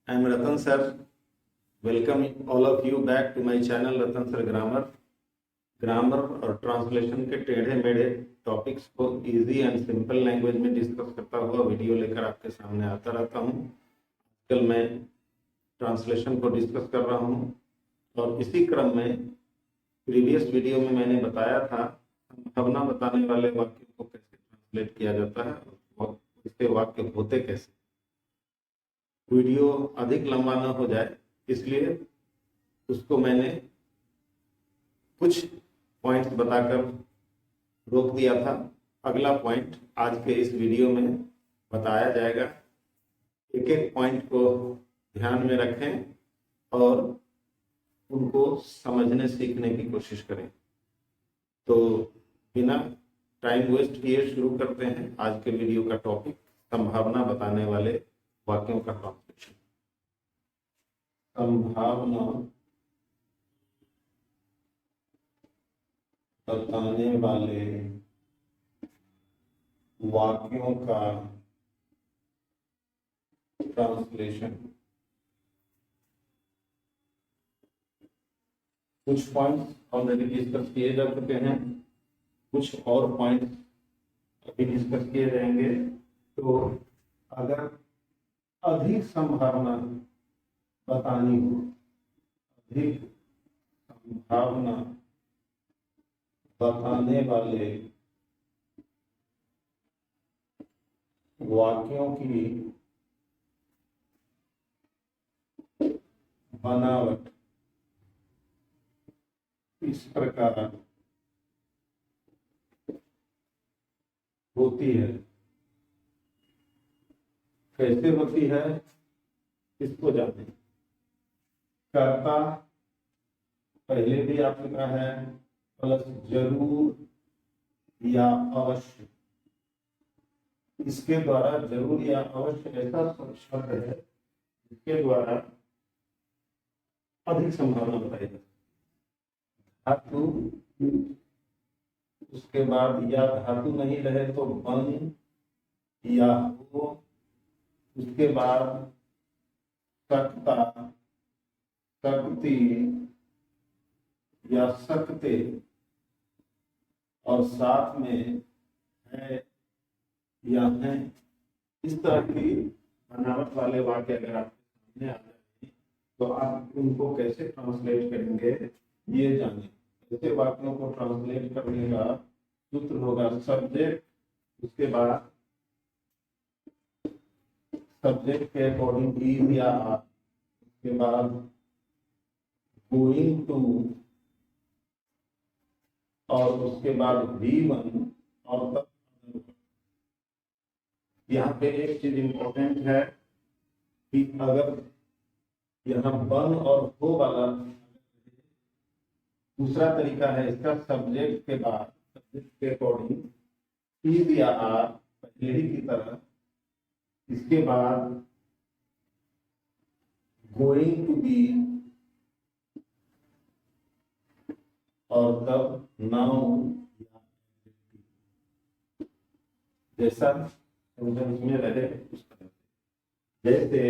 I am Ratan sir. Welcome all of you back to my channel Ratan sir Grammar. Grammar और translation के टेढ़े मेढ़े topics को easy and simple language में discuss करता हुआ वीडियो लेकर आपके सामने आता रहता हूँ। आजकल मैं ट्रांसलेशन को डिस्कस कर रहा हूँ और इसी क्रम में प्रीवियस वीडियो में मैंने बताया था संभावना बताने वाले वाक्य को कैसे ट्रांसलेट किया जाता है और इसके वाक्य होते कैसे। वीडियो अधिक लंबा न हो जाए इसलिए उसको मैंने कुछ पॉइंट्स बताकर रोक दिया था। अगला पॉइंट आज के इस वीडियो में बताया जाएगा। एक एक पॉइंट को ध्यान में रखें और उनको समझने सीखने की कोशिश करें। तो बिना टाइम वेस्ट किए शुरू करते हैं आज के वीडियो का टॉपिक, संभावना बताने वाले वाक्यों का ट्रांसलेशन। संभावना बताने वाले वाक्यों का ट्रांसलेशन। कुछ पॉइंट्स ऑलरेडी डिस्कस किए जा चुके हैं, कुछ और पॉइंट्स अभी डिस्कस किए जाएंगे। तो अगर अधिक संभावना बतानी हो, अधिक संभावना बताने वाले वाक्यों की बनावट इस प्रकार होती है। कैसे होती है इसको जाने। कर्ता पहले भी आ चुका है, प्लस जरूर या अवश्य। इसके द्वारा जरूर या अवश्य ऐसा शब्द है जिसके द्वारा अधिक संभावना बताई जाती है। धातु, उसके बाद या धातु नहीं रहे तो बन या हो, उसके बाद सकता, सकती या सकते और साथ में है या है। इस तरह की बनावट वाले वाक्य अगर आपके सामने आ जाए तो आप उनको कैसे ट्रांसलेट करेंगे ये जाने। ऐसे वाक्यों को ट्रांसलेट करने का सूत्र होगा सब्जेक्ट, उसके बाद सब्जेक्ट के अकॉर्डिंग इज या आर, उसके बाद गोइंग टू और उसके बाद V1 और तब। यहाँ पे एक चीज इंपॉर्टेंट है कि अगर यहाँ बन और हो वाला दूसरा तरीका है इसका, सब्जेक्ट के बाद सब्जेक्ट के अकॉर्डिंग इज या आर पहले ही की तरह, इसके बाद गोइंग टू बी और तब नाउन जैसा सेंटेंस में रहे उस तरह से। जैसे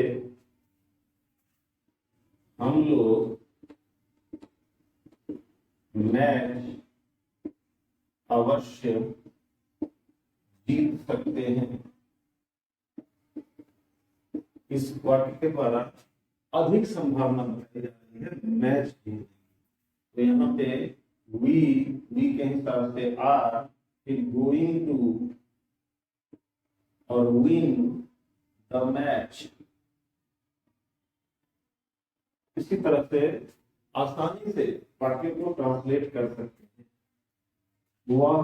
हम लोग मैच अवश्य जीत सकते हैं। इस वाक्य के द्वारा अधिक संभावना बताई जा रही है मैच जीतने। तो यहाँ पे वी के हिसाब से आर, फिर गोइंग टू और विन द मैच। इसी तरह से आसानी से वाक्य को ट्रांसलेट कर सकते हैं। वह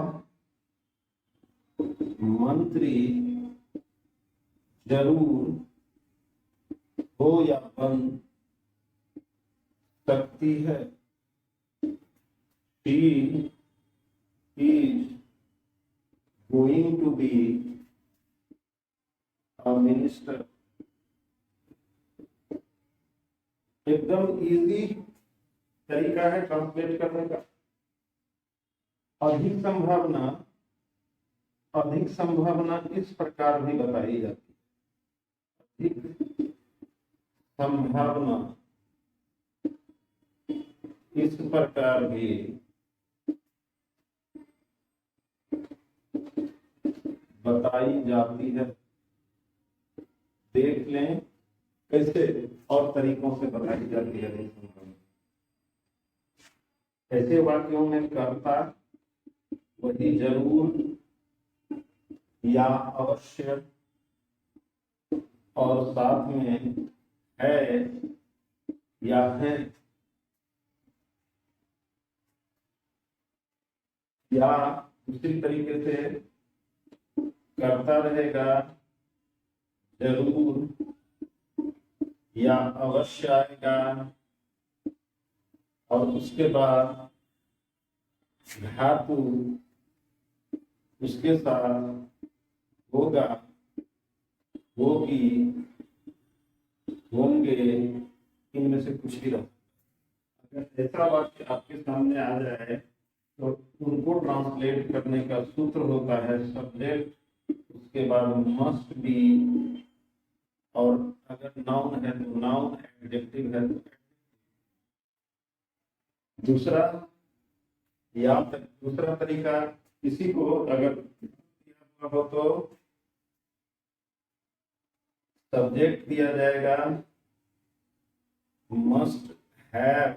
मंत्री जरूर हो या बन सकती है। She is going to be a minister। एकदम इजी तरीका है ट्रांसलेट करने का। अधिक संभावना इस प्रकार भी बताई जाती है। अधिक संभावना इस प्रकार भी बताई जाती है। देख लें कैसे और तरीकों से बताई जाती है। ऐसे वाक्यों में कर्ता वही जरूर या अवश्य और साथ में है या है या दूसरी तरीके से करता रहेगा जरूर या अवश्य आएगा और उसके बाद धातु उसके साथ होगा, होगी, होंगे, इनमें से कुछ भी रहो। अगर ऐसा वाक्य आपके सामने आ जाए तो उनको ट्रांसलेट करने का सूत्र होता है सब्जेक्ट, उसके बाद मस्ट बी, और अगर नाउन है तो नाउन, एडजेक्टिव है तो दूसरा तरीका किसी को अगर हो तो सब्जेक्ट दिया जाएगा मस्ट हैव,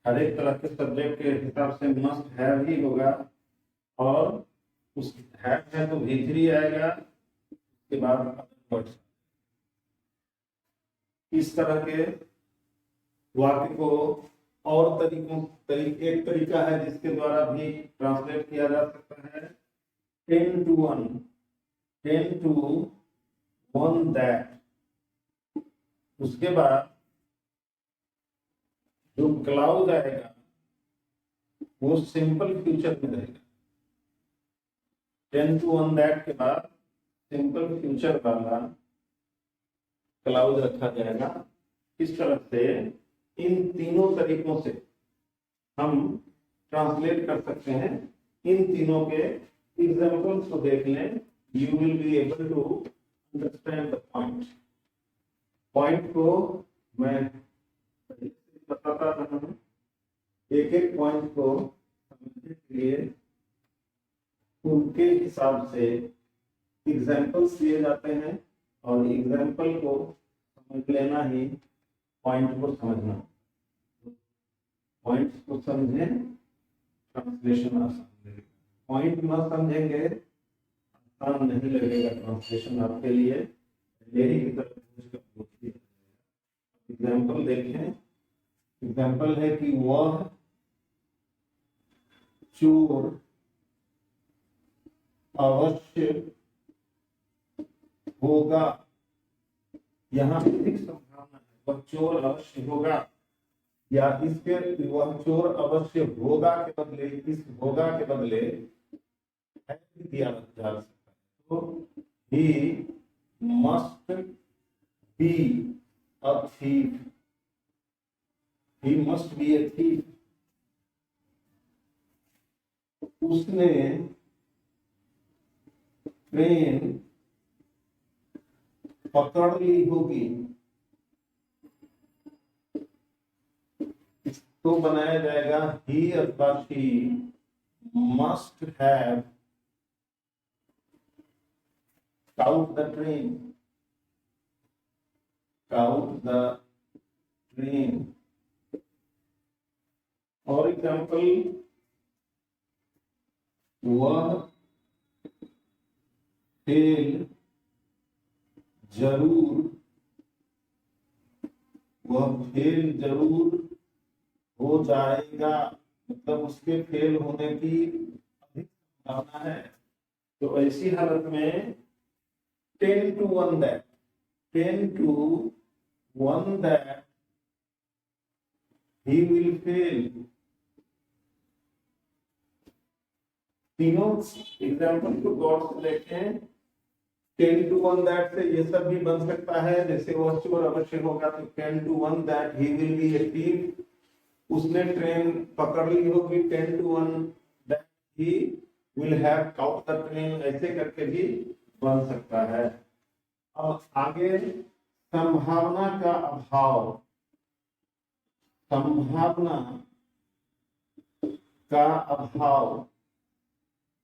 हर एक तरह के सब्जेक्ट के हिसाब से मस्ट हैव ही होगा, और उस हैव है तो भी आएगा, उसके बाद अदर वर्ड्स। इस तरह के वाक्य को और एक तरीका है जिसके द्वारा भी ट्रांसलेट किया जा सकता है 10 to 1, 10 to 1 that। उसके बाद जो क्लाउज आएगा वो सिंपल फ्यूचर में रहेगा। 10 to 1 that के बाद सिंपल फ्यूचर वाला क्लाउज रखा जाएगा। इस तरह से इन तीनों तरीकों से हम ट्रांसलेट कर सकते हैं। इन तीनों के एग्जांपल्स को देख लें, you will be able to understand the point. Point को मैं बताता रहा हूं, एक एक पॉइंट को समझने के लिए उनके हिसाब से एग्जांपल्स दिए जाते हैं, और एग्जांपल को समझ लेना ही पॉइंट को समझना। पॉइंट्स को समझें, ट्रांसलेशन आसान लगेगा। पॉइंट ना समझेंगे आसान नहीं लगेगा ट्रांसलेशन आपके लिए। यही की तरफ एग्जाम्पल देखें। एग्जाम्पल है कि वह चोर अवश्य होगा, यहाँ अधिक संभावना है। वह चोर अवश्य होगा, या इसके वह चोर अवश्य होगा के बदले, इस होगा के बदले दिया जा सकता है। तो he must be a thief, he must be a thief। उसने ट्रेन पकड़ ली होगी, तो बनाया जाएगा he अथवा she must have caught the train, caught the train। और एग्जाम्पल, वह फेल जरूर, वह फेल जरूर हो जाएगा, मतलब उसके फेल होने की अधिक संभावना है। तो ऐसी हालत में 10 to 1 that, 10 to 1 that he will fail। तीनों एग्जाम्पल को गौर से देखें। 10 to 1 that से ये सब भी बन सकता है, जैसे वह चोर अवश्य होगा तो 10 to 1 that he will be a thief, उसने ट्रेन पकड़ ली होगी 10 to 1 that he will have caught the train, ऐसे करके भी बन सकता है। अब आगे संभावना का अभाव, संभावना का अभाव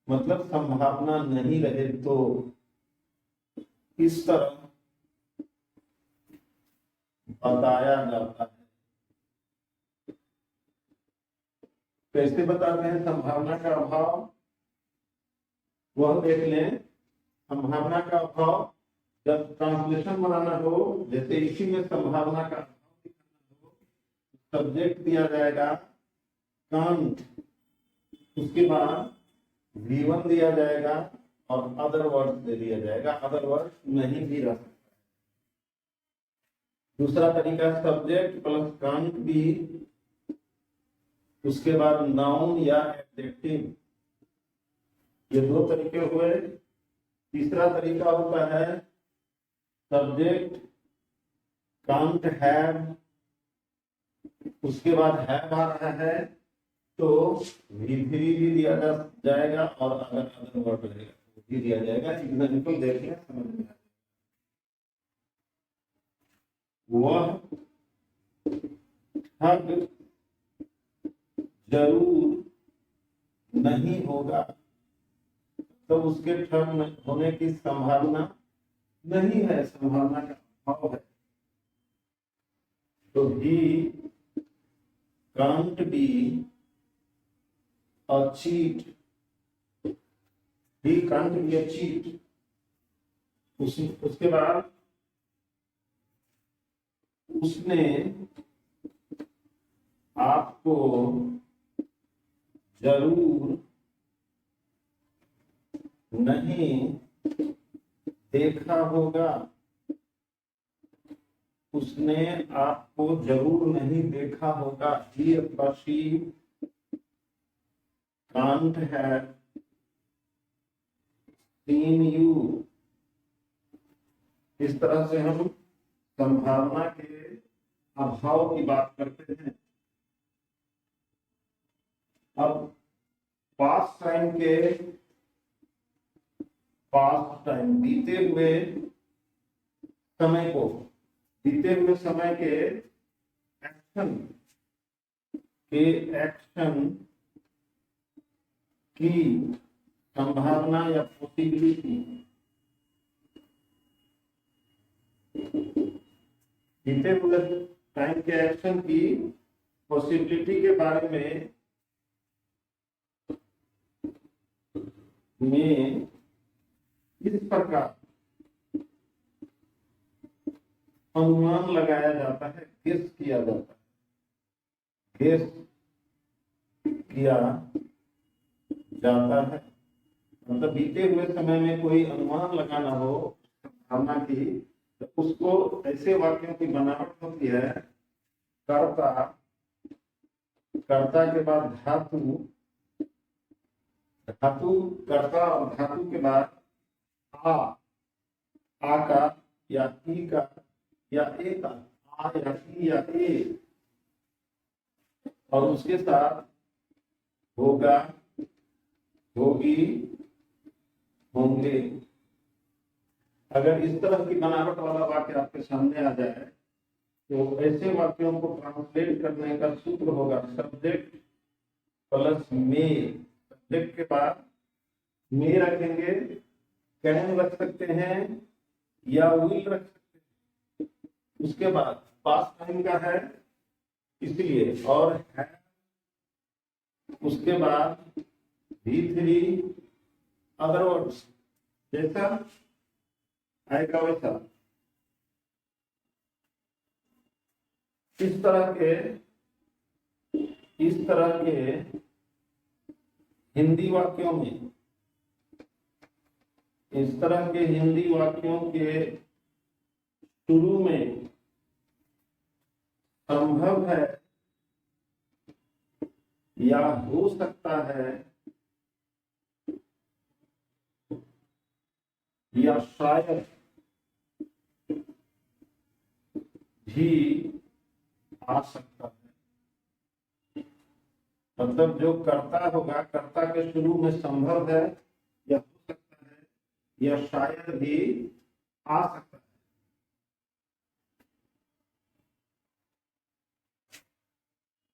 मतलब संभावना नहीं रहे तो इस तरह बताया जाता है। कैसे बताते हैं संभावना का अभाव, वह देख लें। संभावना का अभाव जब ट्रांसलेशन बनाना हो, जैसे इसी में संभावना का अभाव दिखाना हो, सब्जेक्ट दिया जाएगा कांट, उसके बाद V1 दिया जाएगा और अदर वर्ड दे दिया जाएगा, अदर वर्ड नहीं भी रह सकता। दूसरा तरीका सब्जेक्ट प्लस कांट भी, उसके बाद नाउन या एडजेक्टिव, ये दो तरीके हुए। तीसरा तरीका होता है सब्जेक्ट कांट हैव, उसके बाद हैव आ रहा है तो V3 भी दिया जाएगा और अगर अदर वर्ड रहेगा तो भी दिया जाएगा। एग्जाम्पल देखिए समझ में आएगा। वह ठग जरूर नहीं होगा, तो उसके ठग होने की संभावना नहीं है, संभावना का अभाव है। तो he can't be a cheat, he can't be a cheat. उसके बाद उसने आपको जरूर नहीं देखा होगा, उसने आपको जरूर नहीं देखा होगा। ही अथवा she can't have seen you. इस तरह से हम संभावना के अभाव की बात करते हैं। अब पास्ट टाइम बीते हुए समय के एक्शन की संभावना या पॉसिबिलिटी, बीते हुए टाइम के एक्शन की पॉसिबिलिटी के बारे में इस प्रकार अनुमान लगाया जाता है, गेस किया जाता है, गेस किया जाता है। मतलब बीते हुए समय में कोई अनुमान लगाना हो संभावना की, तो उसको ऐसे वाक्यों की बनावट होती है, कर्ता के बाद धातु, कर्ता और धातु के बाद आ का या ई का या ए का, आ या ई या ए, और उसके साथ होगा, होगी, होंगे। अगर इस तरह की बनावट वाला वाक्य आपके सामने आ जाए तो ऐसे वाक्यों को ट्रांसलेट करने का सूत्र होगा सब्जेक्ट प्लस मे। सब्जेक्ट के बाद मे रखेंगे, कैन रख सकते हैं या विल रख सकते हैं। उसके बाद पास्ट टाइम का है इसलिए और है, उसके बाद V3 अदर वर्ड्स, जैसा आएगा वैसा। इस तरह के हिंदी वाक्यों में, इस तरह के हिंदी वाक्यों के शुरू में संभव है या हो सकता है या शायद भी आ सकता है। मतलब जो कर्ता होगा, कर्ता के शुरू में संभव है या हो सकता है या शायद भी आ सकता है।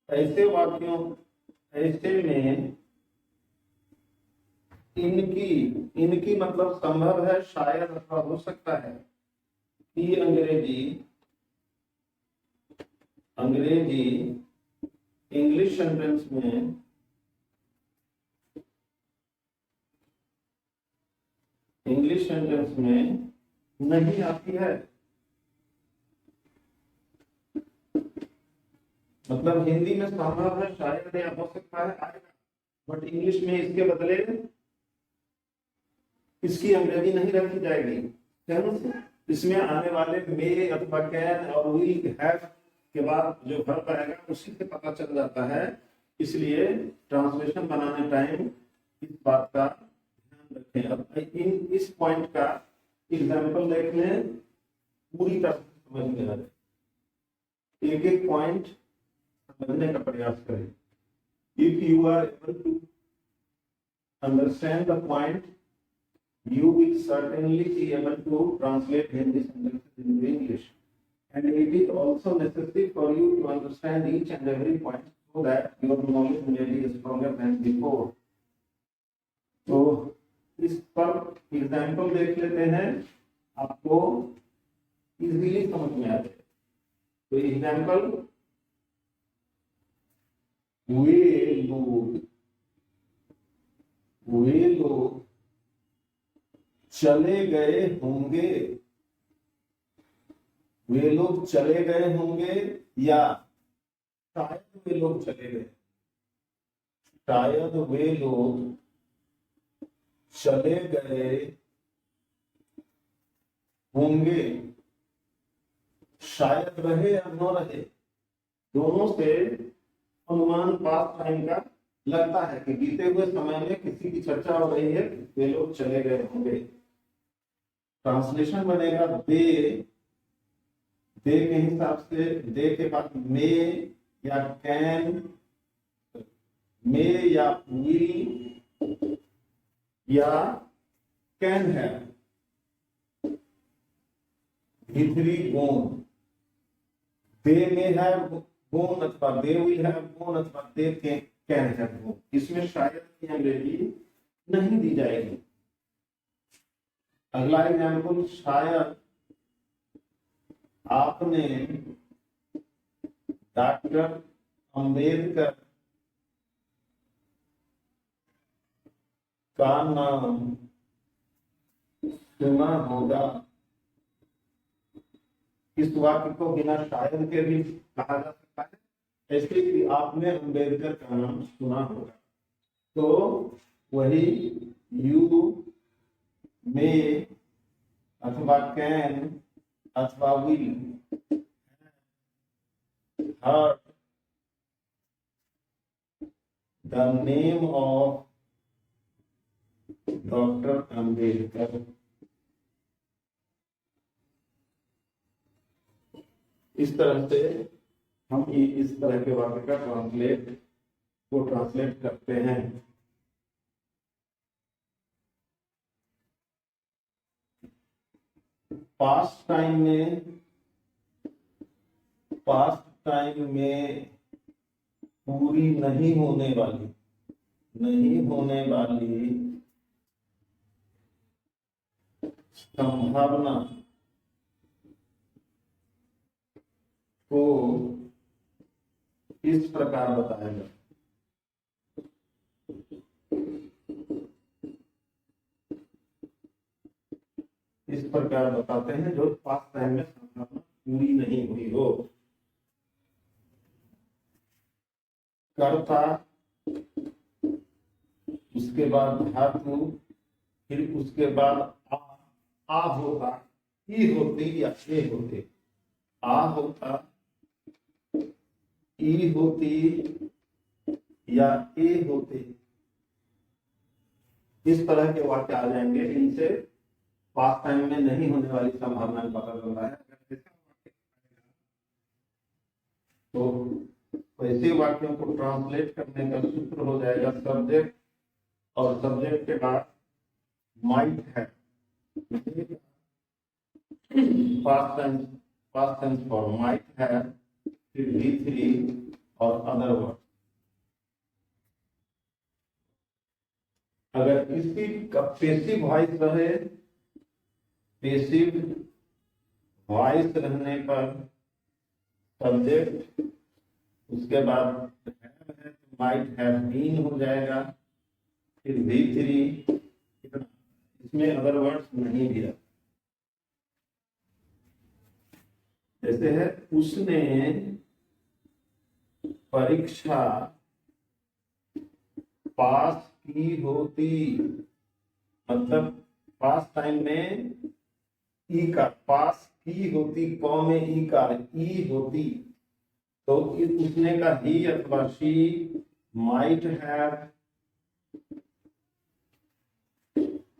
ऐसे वाक्यों, ऐसे में इनकी, इनकी मतलब संभव है, शायद अथवा हो सकता है कि अंग्रेजी, अंग्रेजी इंग्लिश सेंटेंस में नहीं आती है। मतलब हिंदी में संभव है, शायद या हो सकता है आएगा, बट इंग्लिश में इसके बदले इसकी अंग्रेजी नहीं रखी जाएगी। सेंस इसमें आने वाले मे अथवा कैन और विल हैव के बाद जो वर्ब आएगा उसी से पता चल जाता है। इसलिए ट्रांसलेशन बनाने टाइम इस बात का ध्यान रखें। अब इस पॉइंट का एग्जाम्पल देख लें, पूरी तरह से समझ में आ जाए, एक एक पॉइंट समझने का प्रयास करें। If you are able to understand the point, you will certainly be able to translate Hindi sentences into English, and it is also necessary for you to understand each and every point so that your knowledge may be stronger than before. तो इस पर example देख लेते हैं, आपको easily समझ में आ जाए। तो एग्जाम्पल, वे लोग चले गए होंगे, वे लोग चले गए होंगे, या शायद वे लोग चले गए, शायद वे लोग चले गए होंगे, शायद रहे या न रहे, दोनों से अनुमान पास्ट टाइम का लगता है कि बीते हुए समय में किसी की चर्चा हो रही है, वे लोग चले गए होंगे। ट्रांसलेशन बनेगा दे के हिसाब से, दे के बाद मे या कैन, मे या विल या कैन है, भीतरी गोन, दे में है गोन अथवा दे विल है गोन अथवा दे कैन है गोन। इसमें शायद की अंग्रेजी नहीं दी जाएगी। अगला एग्जाम्पल, शायद आपने डॉक्टर अंबेडकर का नाम सुना होगा। इस वाक्य को बिना शायद के भी कहा जा सकता है, ऐसे कि आपने अंबेडकर का नाम सुना होगा। तो वही यू मे अथवा कैन अथवा will heard the name of Dr. Ambedkar। इस तरह से हम इस तरह के वाक्य का ट्रांसलेट करते हैं। पास्ट टाइम में पूरी नहीं होने वाली संभावना को इस प्रकार बताया जाता है। इस प्रकार बताते हैं जो पास्ट टाइम में संभावना पूरी नहीं हुई हो। कर्ता, उसके बाद धातु, फिर उसके बाद आ होता, ई होती या ए होते, आ होता, ई होती या ए होते, इस तरह के वाक्य आ जाएंगे। इनसे पास्ट टाइम में नहीं होने वाली संभावना पता चल रहा है। तो ऐसे वाक्यों को ट्रांसलेट करने का सूत्र हो जाएगा सब्जेक्ट, और सब्जेक्ट के बाद माइट है, पास्ट टेंस फॉर माइट है, फिर V3 और अदर वर्ड। अगर इसकी पैसिव वॉइस रहे, पैसिव वॉइस रहने पर सब्जेक्ट, उसके बाद have है तो माइट हैव बीन हो जाएगा, फिर V3, इसमें अदर वर्ड्स नहीं भी है। जैसे है उसने परीक्षा पास की होती, मतलब पास टाइम में ई का पास की होती, कौ में ई का ई होती, तो उसने का ही अथवा she might have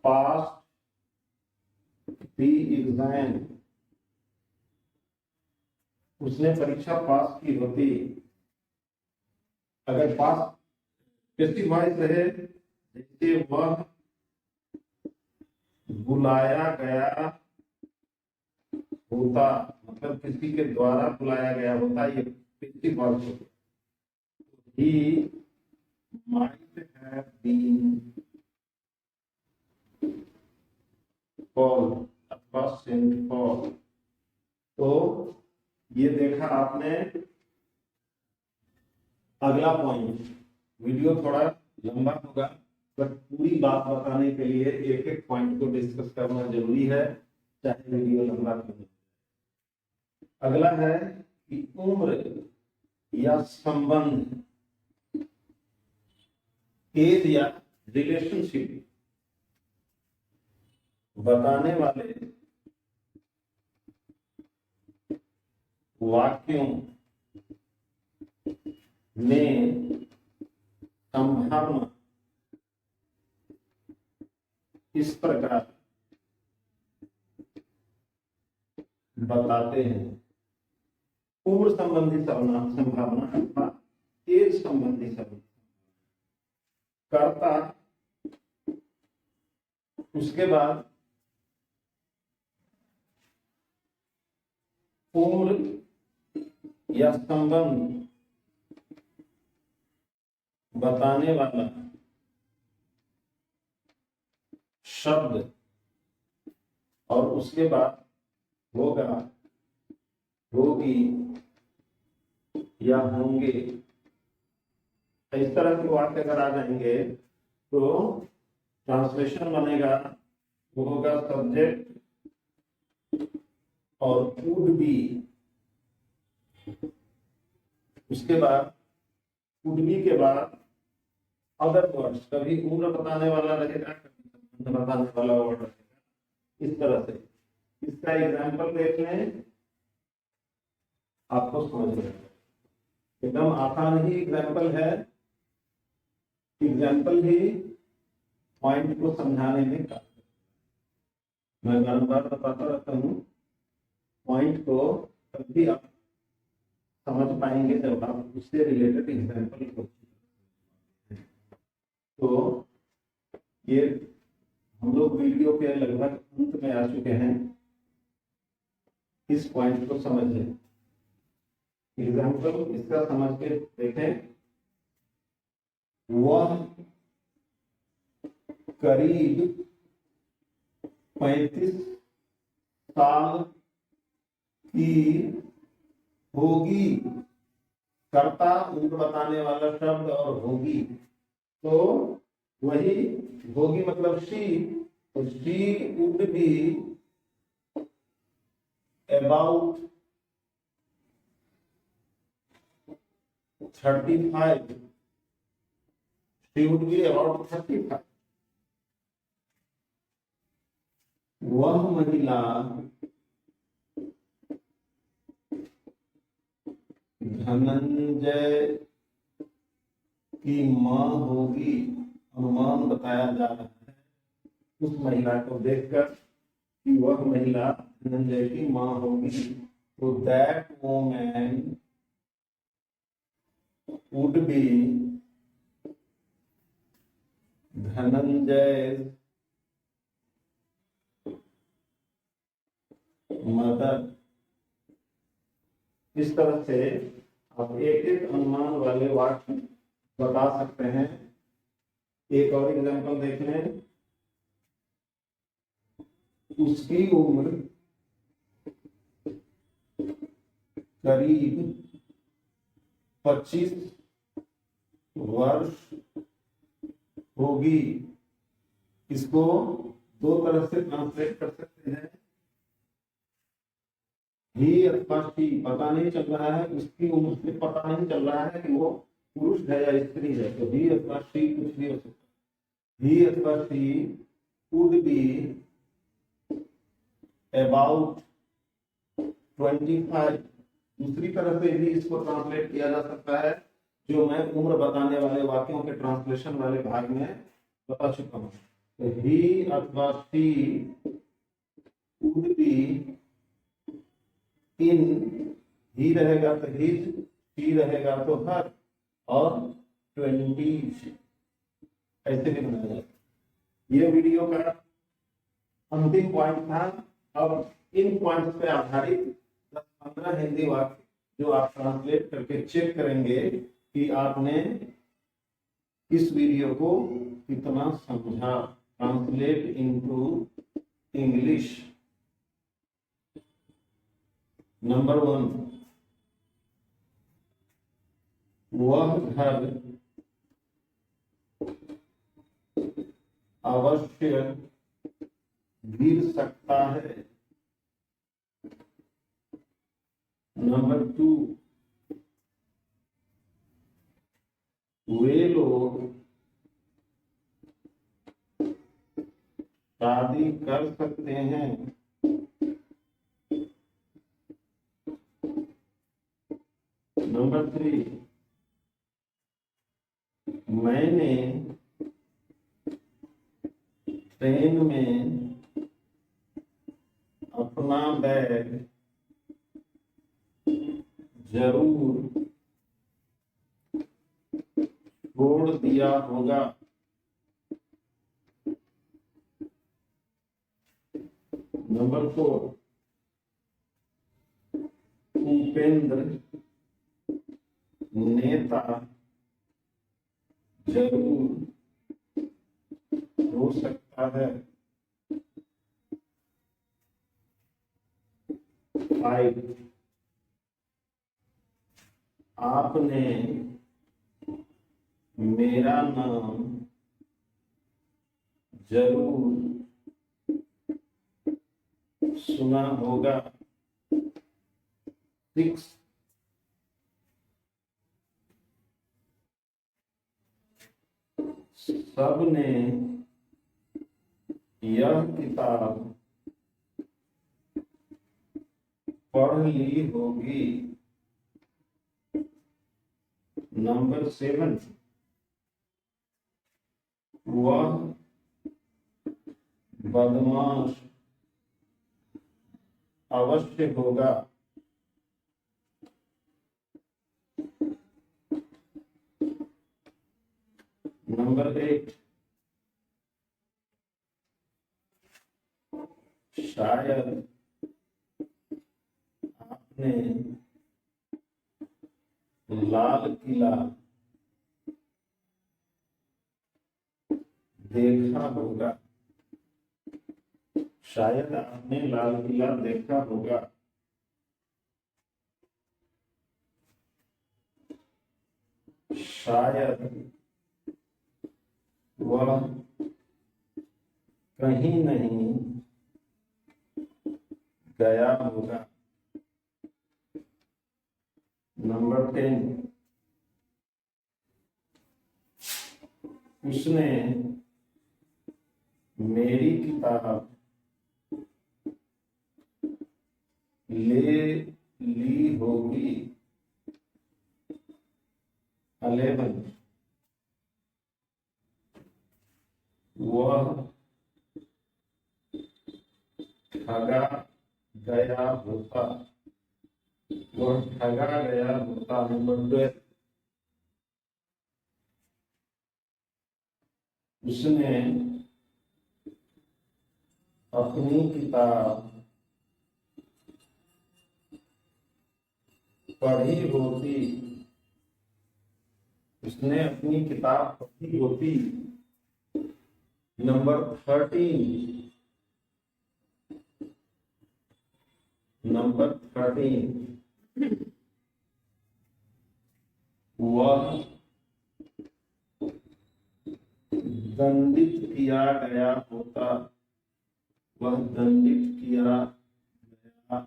pass the exam, उसने परीक्षा पास की होती। अगर पास पैसिव वॉइस रहे, जैसे वह बुलाया गया होता, मतलब किसी के द्वारा बुलाया गया होता, ये पैसिव वॉइस होता। He might have been called अथवा sent for। तो ये देखा आपने। अगला पॉइंट, वीडियो थोड़ा लंबा होगा, बट पूरी बात बताने के लिए एक एक पॉइंट को डिस्कस करना जरूरी है, चाहे वीडियो लंबा क्यों हो। अगला है कि उम्र या संबंध, एज या रिलेशनशिप बताने वाले वाक्यों में संभावना इस प्रकार बताते हैं। उम्र संबंधी संभावना अथवा एज संबंधी संभावना, कर्ता, उसके बाद उम्र या संबंध बताने वाला शब्द, और उसके बाद होगा, होगी या होंगे। इस तरह के वाक्य अगर आ जाएंगे तो ट्रांसलेशन बनेगा, वो होगा सब्जेक्ट और वुड बी, उसके बाद वुड बी के बाद अदर वर्ड्स, कभी उम्र बताने वाला रहेगा, कभी संबंध बताने वाला वर्ड रहेगा। इस तरह से इसका एग्जाम्पल देख लें, आपको समझ में आएगा। एकदम आसान ही एग्जाम्पल है, एग्जाम्पल ही पॉइंट को समझाने में काम, मैं बार बताता रहता हूँ, पॉइंट को तभी आप समझ पाएंगे जब आप उससे रिलेटेड एग्जाम्पल को। तो ये हम लोग वीडियो के लगभग अंत में आ चुके हैं, इस पॉइंट को समझें। एग्जाम्पल इसका समझ के देखें। वह करीब 35 साल की होगी, कर्ता उम्र बताने वाला शब्द और होगी, तो वही होगी मतलब शी, तो she would be about 35, she would be about 35। वह महिला धनंजय की मां होगी, अनुमान बताया जा रहा है उस महिला को देखकर कि वह महिला धनंजय की मां होगी, तो that woman would be Dhananjay mother. इस तरह से आप एक एक अनुमान वाले वाक्य बता सकते हैं। एक और एग्जांपल देख लें। उसकी उम्र करीब 25 वर्ष होगी। इसको दो तरह से ट्रांसलेट कर सकते हैं। ही अथवा शी पता नहीं चल रहा है, उसकी उम्र से पता नहीं चल रहा है कि वो पुरुष है या स्त्री है, तो ही अथवा शी कुछ भी हो सकता है। ही अथवा शी वुड बी अबाउट 25। दूसरी तरह से भी इसको ट्रांसलेट किया जा सकता है, जो मैं उम्र बताने वाले वाक्यों के ट्रांसलेशन वाले भाग में बता चुका हूं। तो ही अथवा शी वुड बी इन, ही रहेगा तो हिज, शी रहेगा तो हर, और 20 ऐसे भी बनाया जाता है। ये वीडियो का अंतिम पॉइंट था। अब इन पॉइंट्स पे आधारित 10-15 हिंदी वाक्य जो आप ट्रांसलेट करके चेक करेंगे कि आपने इस वीडियो को कितना समझा। Translate into English. नंबर 1, वह घर अवश्य गिर सकता है। नंबर 2, वे लोग शादी कर सकते हैं। नंबर 3, मैंने ट्रेन में अपना बैग जरूर छोड़ दिया होगा। नंबर 4, उपेंद्र नेता जरूर हो सकता है। 5, आपने मेरा नाम जरूर सुना होगा। 6, सबने यह किताब पढ़ ली होगी। नंबर 7, वह बदमाश अवश्य होगा। नंबर 8, शायद आपने लाल किला देखा होगा। शायद आपने लाल किला देखा होगा। शायद वह कहीं नहीं गया होगा। नंबर 10, उसने मेरी किताब ले ली होगी। 11, वह ठगा गया होता। वह ठगा गया होता। नंबर 12, उसने अपनी किताब पढ़ी होती। उसने अपनी किताब पढ़ी होती। नंबर 13, नंबर 13, वह दंडित किया गया होता, वह दंडित किया गया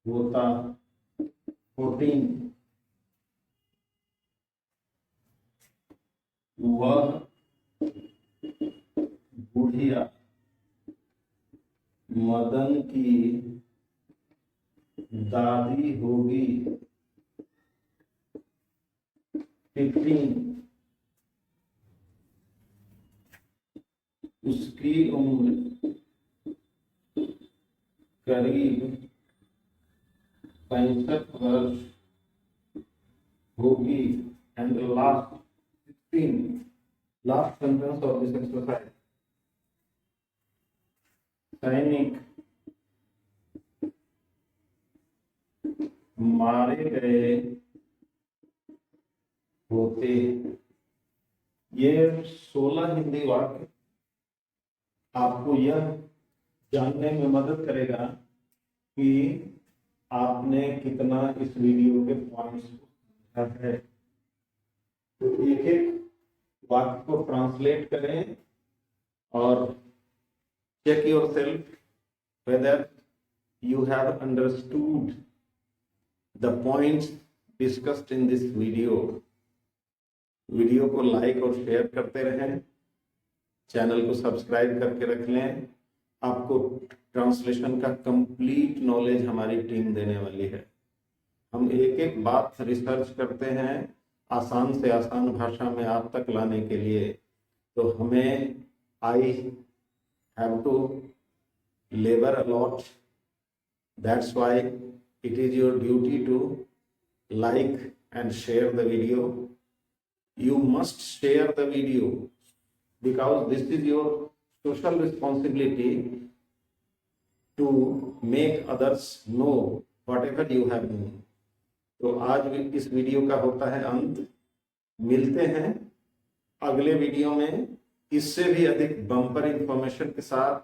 होता। 14, वह बुढ़िया मदन की दादी होगी। 15, उसकी उम्र करीब 65 वर्ष होगी। And last 16, last sentence of this exercise, सैनिक मारे गए होते। ये 16 हिंदी वाक्य आपको यह जानने में मदद करेगा कि आपने कितना इस वीडियो के पॉइंट्स को समझा है। तो एक एक वाक्य को ट्रांसलेट करें और check yourself whether you have understood the points discussed in this video. Video को लाइक और शेयर करते रहें, चैनल को सब्सक्राइब करके रख लें। आपको ट्रांसलेशन का कंप्लीट नॉलेज हमारी टीम देने वाली है। हम एक एक बात रिसर्च करते हैं आसान से आसान भाषा में आप तक लाने के लिए। तो हमें I have to labour allot. That's why it is your duty to like and share the video. You must share the video because this is your social responsibility to make others know whatever you have known. तो आज भी इस video का होता है अंत। मिलते हैं अगले वीडियो में इससे भी अधिक बम्पर इंफॉर्मेशन के साथ।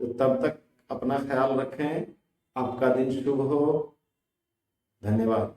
तो तब तक अपना ख्याल रखें। आपका दिन शुभ हो। धन्यवाद।